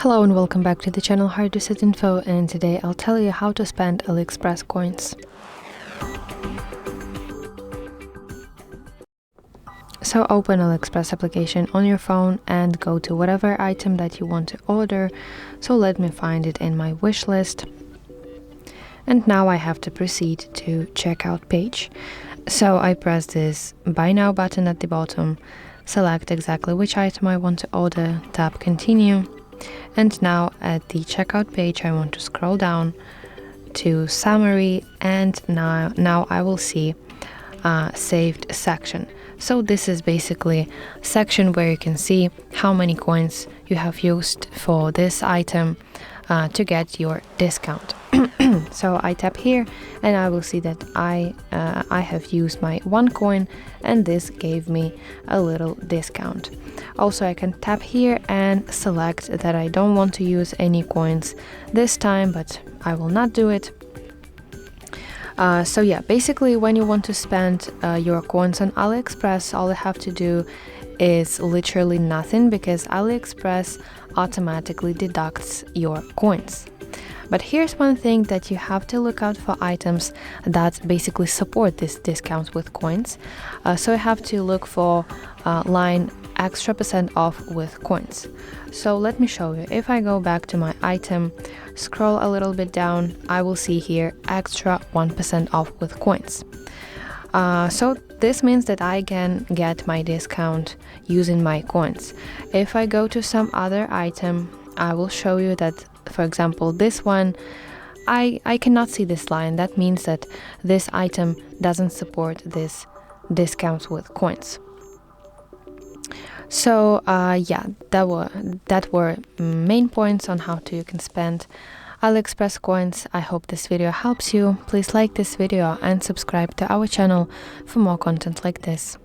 Hello and welcome back to the channel HardReset.Info, and today I'll tell you how to spend AliExpress coins. So open AliExpress application on your phone and go to whatever item that you want to order. So let me find it in my wish list. And now I have to proceed to checkout page. So I press this buy now button at the bottom, select exactly which item I want to order, tap continue. And now at the checkout page, I want to scroll down to summary, and now I will see saved section. So this is basically a section where you can see how many coins you have used for this item to get your discount. So I tap here and I will see that I have used my 1 coin, and this gave me a little discount. Also, I can tap here and select that I don't want to use any coins this time, but I will not do it. So yeah, basically when you want to spend your coins on AliExpress, all you have to do is literally nothing, because AliExpress automatically deducts your coins. But here's one thing that you have to look out for: items that basically support this discount with coins. So you have to look for line extra % off with coins. So let me show you. If I go back to my item, scroll a little bit down, I will see here extra 1% off with coins. So this means that I can get my discount using my coins. If I go to some other item, I will show you that, for example, this one, I cannot see this line. That means that this item doesn't support this discounts with coins. So yeah, that were main points on how you can spend AliExpress coins. I hope this video helps you. Please like this video and subscribe to our channel for more content like this.